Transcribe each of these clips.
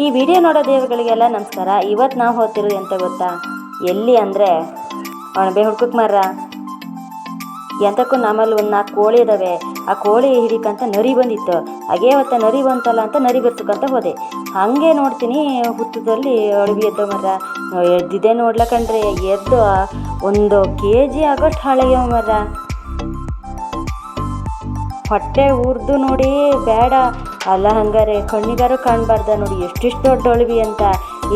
ಈ ವಿಡಿಯೋ ನೋಡೋ ದೇವರುಗಳಿಗೆಲ್ಲ ನಮಸ್ಕಾರ. ಇವತ್ತು ನಾವು ಹೋಗ್ತಿರೋದು ಎಂತ ಗೊತ್ತಾ? ಎಲ್ಲಿ ಅಂದರೆ ಅಣಬೆ ಹುಡ್ಕಕ್ಕೆ ಮಾರ. ಎಂತಕ್ಕೂ ನಮ್ಮಲ್ಲಿ ಒಂದು 4 ಕೋಳಿ ಇದ್ದಾವೆ. ಆ ಕೋಳಿ ಹಿಡಿಕಂತ ನರಿ ಬಂದಿತ್ತು. ಹಾಗೇ ಅವತ್ತು ನರಿ ಬಂತಲ್ಲ ಅಂತ ನರಿ ಬಿಡ್ಸಕ್ಕಂತ ಹೋದೆ. ಹಾಗೆ ನೋಡ್ತೀನಿ ಹುತ್ತದಲ್ಲಿ ಅಡವಿ ಎದ್ದೋ ಮರ. ಎದ್ದಿದೆ ನೋಡ್ಲಕಂಡ್ರೆ ಎದ್ದು 1 kg ಆಗೋಷ್ಟು ಹಾಳಾಗ್ಯಾವ ಮರ. ಹೊಟ್ಟೆ ಉರ್ದು ನೋಡಿ ಬೇಡ ಅಲ್ಲ, ಹಂಗಾರೆ ಕಣ್ಣಿಗಾರು ಕಾಣಬಾರ್ದ ನೋಡಿ ಎಷ್ಟಿಷ್ಟು ದೊಡ್ಡ ಅಳವಿ ಅಂತ.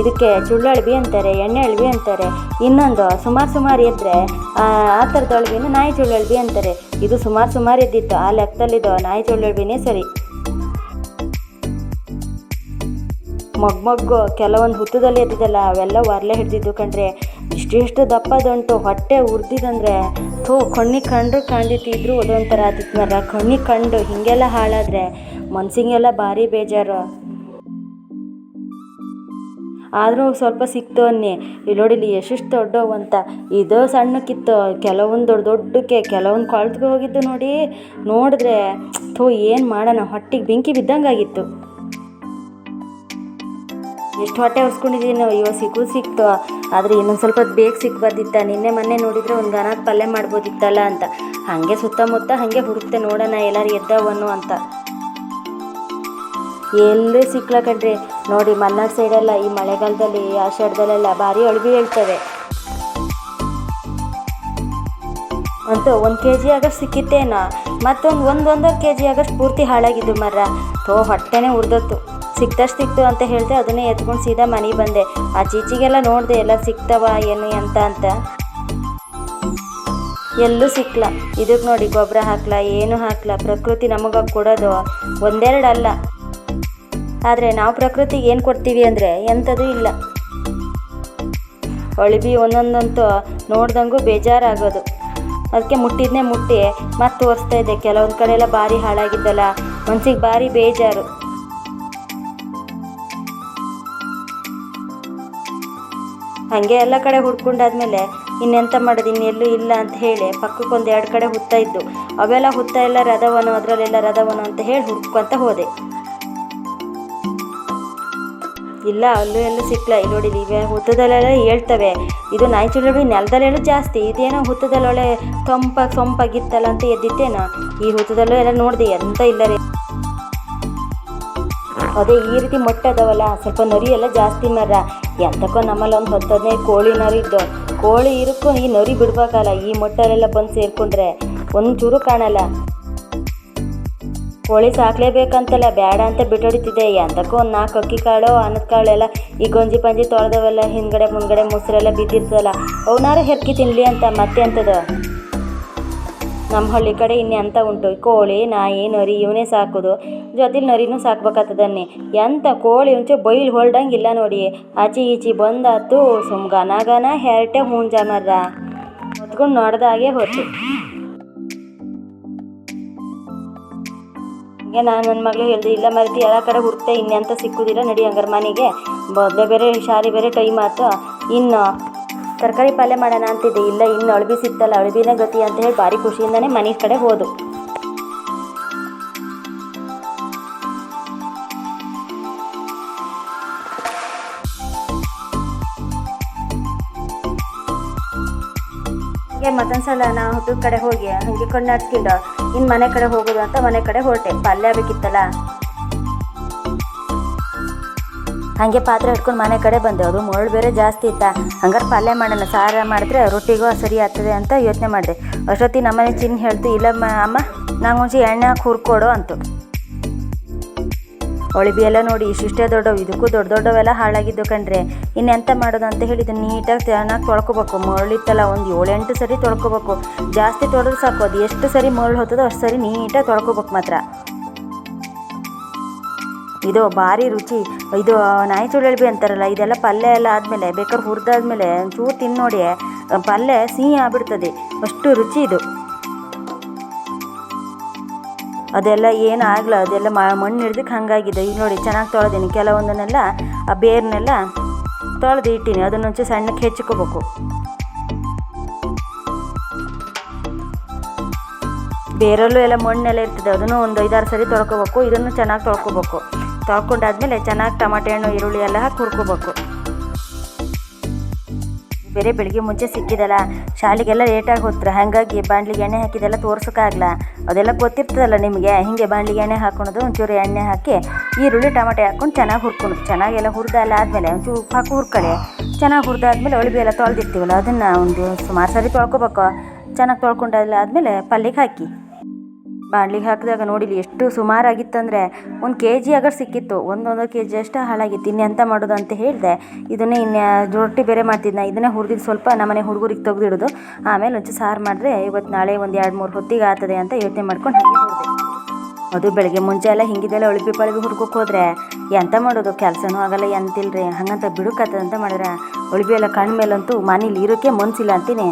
ಇದಕ್ಕೆ ಚುಳ್ಳಳ್ವಿ ಅಂತಾರೆ, ಎಣ್ಣೆ ಅಳವಿ ಅಂತಾರೆ. ಇನ್ನೊಂದು ಸುಮಾರು ಎದ್ದರೆ ಆ ಥರದ ಅಳವಿನ ನಾಯಿ ಚುಳ್ಳಳ್ವಿ ಅಂತಾರೆ. ಇದು ಸುಮಾರು ಎದ್ದಿತ್ತು. ಆ ಲೆಕ್ಕದಲ್ಲಿದ್ದು ನಾಯಿ ಚುಳ್ಳಳ್ವಿನೇ ಸರಿ. ಮೊಗ್ಗು ಕೆಲವೊಂದು ಹುತ್ತದಲ್ಲಿ ಎದ್ದಿದ್ದಲ್ಲ ಅವೆಲ್ಲ ಹೊರಲೆ ಹಿಡ್ದಿದ್ದು ಕಂಡ್ರೆ ಇಷ್ಟಿಷ್ಟು ದಪ್ಪದಂಟು. ಹೊಟ್ಟೆ ಉರ್ದಿದಂದರೆ ಕಣ್ಣಿಗೆ ಕಂಡ್ರು ಕಾಣ್ದಿತ್ತಿದ್ರು ಅದೊಂಥರ ಆದಿತ್ತು ಮರ. ಕಣ್ಣಿಗೆ ಕಂಡು ಹೀಗೆಲ್ಲ ಹಾಳಾದರೆ ಮನ್ಸಿಗೆಲ್ಲ ಭಾರಿ ಬೇಜಾರು. ಆದರೂ ಸ್ವಲ್ಪ ಸಿಕ್ತು ಅನ್ನಿ. ಇಲ್ಲಿ ನೋಡಿಲಿ ಎಷ್ಟೆಷ್ಟು ದೊಡ್ಡವು ಅಂತ. ಇದು ಸಣ್ಣಕ್ಕಿತ್ತು, ಕೆಲವೊಂದು ದೊಡ್ಡಕ್ಕೆ, ಕೆಲವೊಂದು ಕೊಳ್ತ್ಗೆ ಹೋಗಿದ್ದು ನೋಡಿದ್ರೆ ಏನು ಮಾಡೋಣ, ಹೊಟ್ಟಿಗೆ ಬೆಂಕಿ ಬಿದ್ದಂಗಾಗಿತ್ತು. ಎಷ್ಟು ಹೊಟ್ಟೆ ಹೊರ್ಸ್ಕೊಂಡಿದ್ದೀವಿ ನಾವು. ಇವಾಗ ಸಿಕ್ತು ಆದರೆ ಇನ್ನೊಂದು ಸ್ವಲ್ಪ ಬೇಗ ಸಿಕ್ಬಾರ್ದಿತ್ತ. ನಿನ್ನೆ ಮೊನ್ನೆ ನೋಡಿದರೆ ಒಂದು ಗನಾದ ಪಲ್ಯ ಮಾಡ್ಬೋದಿತ್ತಲ್ಲ ಅಂತ ಹಾಗೆ ಸುತ್ತಮುತ್ತ ಹಾಗೆ ಹುಡುಕ್ತೆ ನೋಡೋಣ ಎಲ್ಲರೂ ಎದ್ದವನು ಅಂತ. ಎಲ್ಲೇ ಸಿಕ್ಲ ಕಣ್ರಿ. ನೋಡಿ ಮಲ್ನಾಡು ಸೈಡೆಲ್ಲ ಈ ಮಳೆಗಾಲದಲ್ಲಿ ಆಷಾಢದಲ್ಲೆಲ್ಲ ಭಾರಿ ಅಳವಿ ಹೇಳ್ತವೆ. ಅಂತೂ 1 kg ಆಗಷ್ಟು ಸಿಕ್ಕಿತ್ತೇನೋ. ಮತ್ತೊಂದು 1.5 kg ಆಗಷ್ಟು ಪೂರ್ತಿ ಹಾಳಾಗಿದ್ದು ಮರ. ಹೊಟ್ಟೆನೇ ಉರ್ದತ್ತು. ಸಿಕ್ತು ಅಂತ ಹೇಳಿದೆ. ಅದನ್ನೇ ಎತ್ಕೊಂಡು ಸೀದಾ ಮನೆಗೆ ಬಂದೆ. ಆ ಚೀಚಿಗೆಲ್ಲ ನೋಡಿದೆ ಎಲ್ಲ ಸಿಗ್ತವ ಏನು ಎಂತ ಅಂತ. ಎಲ್ಲೂ ಸಿಕ್ಲ. ಇದಕ್ಕೆ ನೋಡಿ ಗೊಬ್ಬರ ಹಾಕ್ಲ ಏನು ಹಾಕ್ಲ. ಪ್ರಕೃತಿ ನಮಗೆ ಕೊಡೋದು 1-2 ಅಲ್ಲ. ಆದರೆ ನಾವು ಪ್ರಕೃತಿಗೆ ಏನು ಕೊಡ್ತೀವಿ ಅಂದರೆ ಎಂಥದೂ ಇಲ್ಲ. ಅಳವಿ ಒಂದೊಂದಂತೂ ನೋಡ್ದಂಗೂ ಬೇಜಾರಾಗೋದು. ಅದಕ್ಕೆ ಮುಟ್ಟಿದ್ನೇ ಮತ್ತೆ ತೋರಿಸ್ತಾ ಇದ್ದೆ. ಕೆಲವೊಂದು ಕಡೆ ಎಲ್ಲ ಭಾರಿ ಹಾಳಾಗಿದ್ದಲ್ಲ, ಮನ್ಸಿಗೆ ಭಾರಿ ಬೇಜಾರು. ಹಾಗೆ ಎಲ್ಲ ಕಡೆ ಹುಡ್ಕೊಂಡಾದ್ಮೇಲೆ ಇನ್ನೆಂತ ಮಾಡೋದು, ಇನ್ನೆಲ್ಲೂ ಇಲ್ಲ ಅಂತ ಹೇಳಿ ಪಕ್ಕಕ್ಕೆ 1-2 ಕಡೆ ಹುತ್ತ ಇದ್ದು. ಅವೆಲ್ಲ ಹುತ್ತ ಎಲ್ಲ ರದವನು, ಅದರಲ್ಲೆಲ್ಲ ರದವನು ಅಂತ ಹೇಳಿ ಹುಡ್ಕೊಂತ ಹೋದೆ. ಇಲ್ಲ ಅಲ್ಲೂ ಎಲ್ಲೂ ಸಿಕ್ಲ. ಇಲ್ಲಿ ನೋಡಿ ಇವೆ ಹುತ್ತದಲ್ಲೆಲ್ಲ ಹೇಳ್ತವೆ. ಇದು ನಾಯಿ ಚುಳ್ಳಳ್ವಿ ನೆಲದಲ್ಲೆಲ್ಲೂ ಜಾಸ್ತಿ. ಇದೇನೋ ಹುತ್ತದಲ್ಲಿ ಒಳ್ಳೆ ಸೊಂಪಾಗಿತ್ತಲ್ಲ ಅಂತ ಎದ್ದಿತ್ತೇನೋ. ಈ ಹುತ್ತದಲ್ಲೂ ಎಲ್ಲ ನೋಡಿದೆ ಎಂತ ಇಲ್ಲ ರೀ. ಅದೇ ಈ ರೀತಿ ಮೊಟ್ಟೆ ಅದಾವಲ್ಲ, ಸ್ವಲ್ಪ ನರಿ ಎಲ್ಲ ಜಾಸ್ತಿ ಮರ. ಎಂತಕ್ಕೋ ನಮ್ಮಲ್ಲಿ ಒಂದು 10-15 ಕೋಳಿ ನರಿ ಇದ್ದು. ಕೋಳಿ ಇರಕ್ಕೂ ಈ ನರಿ ಬಿಡ್ಬೇಕಲ್ಲ. ಈ ಮೊಟ್ಟೆಲೆಲ್ಲ ಬಂದು ಸೇರಿಕೊಂಡ್ರೆ ಒಂಚೂರು ಕಾಣಲ್ಲ. ಕೋಳಿ ಸಾಕ್ಲೇಬೇಕಂತಲ್ಲ, ಬೇಡ ಅಂತ ಬಿಟ್ಟೊಡಿತಿದ್ದೆ. ಎಂತಕ್ಕೋ ಒಂದು 4 ಅಕ್ಕಿ ಕಾಳು ಅನ್ನದ ಕಾಳು ಎಲ್ಲ ಈ ಗಂಜಿ ಪಂಜಿ ತೊಳೆದವೆಲ್ಲ ಹಿಂದ್ಗಡೆ ಮುಂದ್ಗಡೆ ಮೊಸರೆಲ್ಲ ಬಿದ್ದಿರ್ತದಲ್ಲ, ಅವನಾರು ಹೆರ್ಕಿ ತಿನ್ನಲಿ ಅಂತ. ಮತ್ತೆ ಅಂತದ ನಮ್ಮ ಹಳ್ಳಿ ಕಡೆ ಎಂತ ಉಂಟು, ಕೋಳಿ ನಾಯಿ ನರಿ ಇವನೇ ಸಾಕೋದು. ಜೊತೆಲಿ ನರಿನೂ ಸಾಕ್ಬೇಕಾಗ್ತದನ್ನಿ. ಎಂತ ಕೋಳಿ ಒಂಚು ಬೈಲ್ ಹೊಲ್ಡಂಗಿಲ್ಲ ನೋಡಿ. ಆಚೆ ಈಚೆ ಬಂದಾತು ಗನ ಹೆರಟೆ ಹುಂಜ ಮರ ಹೊತ್ಕೊಂಡು ನೋಡ್ದಾಗೆ ಹೊತ್ತು. ಹೀಗೆ ನಾನು ನನ್ನ ಮಗಳು ಹೇಳ್ದೆ, ಇಲ್ಲ ಮರಿತಿ ಎಲ್ಲ ಕಡೆ ಹುಡುಕ್ತೆ ಇನ್ನೆಂತ ಸಿಕ್ಕುದಿಲ್ಲ, ನಡಿ ಹಂಗಾರೆ ಮನೆಗೆ. ಮೊದಲೇ ಬೇರೆ ಶಾಲೆ ಬೇರೆ ಟೈಮ್ ಆಯ್ತು. ಇನ್ನು ತರಕಾರಿ ಪಲ್ಯ ಮಾಡೋಣ ಅಂತಿದ್ದೆ. ಇಲ್ಲ ಇನ್ನು ಅಳವಿ ಸಿಕ್ತಲ್ಲ, ಅಳವಿನೇ ಗತಿ ಅಂತ ಹೇಳಿ ಭಾರಿ ಖುಷಿಯಿಂದನೇ ಮನೆ ಕಡೆ ಹೋದು. ಹಾಗೆ ಮತ್ತೊಂದ್ಸಲ ನಾವು ಹುಟ್ಟದ ಕಡೆ ಹೋಗಿ ಹಾಗೆ ಕಣ್ಣಾಡ್ಸ್ಕೊಂಡು ಇನ್ನು ಮನೆ ಕಡೆ ಹೋಗೋದು ಅಂತ ಮನೆ ಕಡೆ ಹೊರಟೆ. ಪಲ್ಯ ಬೇಕಿತ್ತಲ್ಲ, ಹಾಗೆ ಪಾತ್ರೆ ಹಿಡ್ಕೊಂಡು ಮನೆ ಕಡೆ ಬಂದೆ. ಅದು ಮರಳು ಬೇರೆ ಜಾಸ್ತಿ ಇತ್ತಾ. ಹಂಗಾರೆ ಪಲ್ಯ ಮಾಡೋಣ, ಸಾರ ಮಾಡಿದ್ರೆ ರೊಟ್ಟಿಗೂ ಸರಿ ಆಗ್ತದೆ ಅಂತ ಯೋಚನೆ ಮಾಡಿದೆ. ಅಷ್ಟೊತ್ತಿಗೆ ನಮ್ಮನೆ ಚಿನ್ನ ಹೇಳ್ತು, ಇಲ್ಲ ಅಮ್ಮ ನಂಗೆ ಒಂಚೂರು ಎಣ್ಣೆ ಹಾಕಿ ಹುರ್ಕೊಡು ಅಂತು. ಅಳವಿ ಎಲ್ಲ ನೋಡಿ ಇಷ್ಟಿಷ್ಟೇ ದೊಡ್ಡವು. ಇದಕ್ಕೂ ದೊಡ್ಡವೆಲ್ಲ ಹಾಳಾಗಿದ್ದು ಕಂಡ್ರೆ. ಇನ್ನೆಂತ ಮಾಡೋದು ಅಂತ ಹೇಳಿದ್ದು ನೀಟಾಗಿ ಚೆನ್ನಾಗಿ ತೊಳ್ಕೊಬೇಕು. ಮರಳಿತ್ತಲ್ಲ ಒಂದು 7-8 ಸರಿ ತೊಳ್ಕೊಬೇಕು. ಜಾಸ್ತಿ ತೊಳೆದ್ರೆ ಸಾಕು. ಅದು ಎಷ್ಟು ಸರಿ ಮರಳು ಹೋಗ್ತದೋ ಅಷ್ಟು ಸರಿ ನೀಟಾಗಿ ತೊಳ್ಕೊಬೇಕು ಮಾತ್ರ. ಇದು ಭಾರಿ ರುಚಿ. ಇದು ನಾಯಿ ಚುಳ್ಳಳ್ವಿ ಅಂತಾರಲ್ಲ, ಇದೆಲ್ಲ ಪಲ್ಯ ಎಲ್ಲ ಆದಮೇಲೆ ಬೇಕಾದ್ರೆ ಹುರಿದಾದ್ಮೇಲೆ ಒಂಚೂರು ತಿನ್ನು ನೋಡಿ, ಪಲ್ಯ ಸಿಹಿ ಆಗ್ಬಿಡ್ತದೆ, ಅಷ್ಟು ರುಚಿ ಇದು. ಅದೆಲ್ಲ ಏನು ಆಗಲ್ಲ, ಅದೆಲ್ಲ ಮಣ್ಣು ಹಿಡ್ದಕ್ಕೆ ಹಾಗಾಗಿದೆ. ಈಗ ನೋಡಿ ಚೆನ್ನಾಗಿ ತೊಳೆದೀನಿ. ಕೆಲವೊಂದನ್ನೆಲ್ಲ ಆ ಬೇರ್ನೆಲ್ಲ ತೊಳೆದು ಇಟ್ಟೀನಿ. ಅದನ್ನೊಂಚು ಸಣ್ಣಕ್ಕೆ ಹೆಚ್ಚಿಕೋಬೇಕು. ಬೇರಲ್ಲೂ ಎಲ್ಲ ಮಣ್ಣೆಲ್ಲ ಇರ್ತದೆ, ಅದನ್ನು ಒಂದು 5-6 ಸರಿ ತೊಳ್ಕೊಬೇಕು. ಇದನ್ನು ಚೆನ್ನಾಗಿ ತೊಳ್ಕೊಬೇಕು. ತೊಳ್ಕೊಂಡಾದ್ಮೇಲೆ ಚೆನ್ನಾಗಿ ಟಮಾಟೆ ಹಣ್ಣು ಈರುಳ್ಳಿ ಎಲ್ಲ ಹಾಕಿ ಹುರ್ಕೋಬೇಕು. ಬೇರೆ ಬೆಳಿಗ್ಗೆ ಮುಂಚೆ ಸಿಕ್ಕಿದಲ್ಲ, ಶಾಲೆಗೆಲ್ಲ ಲೇಟಾಗಿ ಹೋಗ್ತಾರೆ, ಹಾಗಾಗಿ ಬಾಣಲಿಗೆ ಎಣ್ಣೆ ಹಾಕಿದೆಲ್ಲ ತೋರ್ಸೋಕ್ಕಾಗಲ್ಲ. ಅದೆಲ್ಲ ಗೊತ್ತಿರ್ತದಲ್ಲ ನಿಮಗೆ. ಹೀಗೆ ಬಾಣಲಿಗೆ ಎಣ್ಣೆ ಹಾಕೊಳೋದು, ಒಂಚೂರು ಎಣ್ಣೆ ಹಾಕಿ ಈರುಳ್ಳಿ ಟಮಾಟೆ ಹಾಕ್ಕೊಂಡು ಚೆನ್ನಾಗಿ ಹುರ್ಕೊಳೋದು. ಚೆನ್ನಾಗೆಲ್ಲ ಹುರಿದಲ್ಲ ಆದಮೇಲೆ ಒಂಚೂರು ಉಪ್ಪು ಹಾಕಿ ಹುರ್ಕೊಳ್ಳಿ. ಚೆನ್ನಾಗಿ ಹುರಿದಾದ್ಮೇಲೆ ಒಳಬಿ ಎಲ್ಲ ತೊಳೆದಿರ್ತೀವಲ್ಲ ಅದನ್ನು ಒಂದು ಸುಮಾರು ಸರಿ ತೊಳ್ಕೊಬೇಕು. ಚೆನ್ನಾಗಿ ತೊಳ್ಕೊಂಡಲ್ಲ ಆದಮೇಲೆ ಪಲ್ಯಕ್ಕೆ ಹಾಕಿ. ಬಾಣಲಿಗೆ ಹಾಕಿದಾಗ ನೋಡಿಲಿ ಎಷ್ಟು ಸುಮಾರಾಗಿತ್ತಂದರೆ 1 kg ಆಗ ಸಿಕ್ಕಿತ್ತು. 1 kg ಅಷ್ಟು ಹಾಳಾಗಿತ್ತು. ಇನ್ನೆಂತ ಮಾಡೋದು ಅಂತ ಹೇಳಿದೆ. ಇದನ್ನೇ ರೊಟ್ಟಿ ಬೇರೆ ಮಾಡ್ತಿದ್ನ, ಇದನ್ನೇ ಹುರಿದಿದ್ದು ಸ್ವಲ್ಪ ನಮ್ಮನೆ ಹುಡುಗರಿಗೆ ತೆಗೆದಿಡೋದು. ಆಮೇಲೆ ಒಂಚೂರು ಸಾರು ಮಾಡಿದ್ರೆ ಇವತ್ತು ನಾಳೆ ಒಂದು 2-3 ಹೊತ್ತಿಗೆ ಆಗ್ತದೆ ಅಂತ ಯೋಚನೆ ಮಾಡ್ಕೊಂಡು ಹಾಗೆ ಹುರಿದೆ. ಅದು ಬೆಳಗ್ಗೆ ಮುಂಚೆ ಎಲ್ಲ ಹಿಂಗಿದೆಲ್ಲ ಒಳಬಿ ಪಳಬಿ ಹುಡ್ಕೋಕೆ ಹೋದರೆ ಎಂತ ಮಾಡೋದು, ಕೆಲಸನೂ ಆಗಲ್ಲ ಎಂತಿಲ್ರಿ. ಹಂಗಂತ ಬಿಡುಕತ್ತದಂತ ಮಾಡಿದ್ರೆ ಒಳಬಿ ಎಲ್ಲ ಕಣ್ಣ ಮೇಲಂತೂ ಮನೇಲಿ ಇರೋಕ್ಕೆ ಮನಸ್ಸಿಲ್ಲ ಅಂತೀನಿ.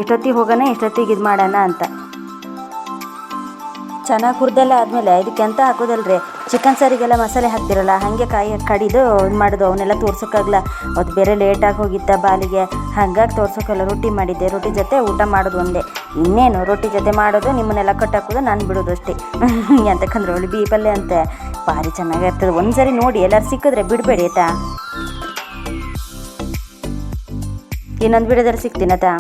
ಎಷ್ಟೊತ್ತಿಗೆ ಹೋಗೋಣ ಎಷ್ಟೊತ್ತಿಗೆ ಇದು ಮಾಡೋಣ ಅಂತ. ಚೆನ್ನಾಗಿ ಹುರಿದೆಲ್ಲ ಆದಮೇಲೆ ಇದಕ್ಕೆ ಎಂತ ಹಾಕೋದಲ್ರಿ, ಚಿಕನ್ ಸಾರಿಗೆಲ್ಲ ಮಸಾಲೆ ಹಾಕ್ತಿರಲ್ಲ ಹಾಗೆ ಕಾಯಿ ಕಡಿದು ಇದು ಮಾಡೋದು. ಅವನ್ನೆಲ್ಲ ತೋರ್ಸೋಕ್ಕಾಗಲ್ಲ, ಅದು ಬೇರೆ ಲೇಟಾಗಿ ಹೋಗಿತ್ತ ಬಾಲಿಗೆ, ಹಾಗಾಗಿ ತೋರ್ಸೋಕ್ಕಲ್ಲ. ರೊಟ್ಟಿ ಮಾಡಿದ್ದೆ, ರೊಟ್ಟಿ ಜೊತೆ ಊಟ ಮಾಡೋದು ಒಂದೇ. ಇನ್ನೇನು ರೊಟ್ಟಿ ಜೊತೆ ಮಾಡೋದು, ನಿಮ್ಮನ್ನೆಲ್ಲ ಕಟ್ಟಾಕೋದು, ನಾನು ಬಿಡೋದು ಅಷ್ಟೇ. ಎಂತಕ್ಕಂದ್ರೆ ಒಳಬಿ ಪಲ್ಯ ಅಂತೆ ಭಾರಿ ಚೆನ್ನಾಗಿರ್ತದೆ. ಒಂದು ಸರಿ ನೋಡಿ, ಎಲ್ಲರೂ ಸಿಕ್ಕಿದ್ರೆ ಬಿಡಬೇಡಿ ಆಯ್ತಾ. ಇನ್ನೊಂದು ವಿಡಿಯೋದಲ್ಲಿ ಸಿಗ್ತೀನಿ ಆಯ್ತಾ.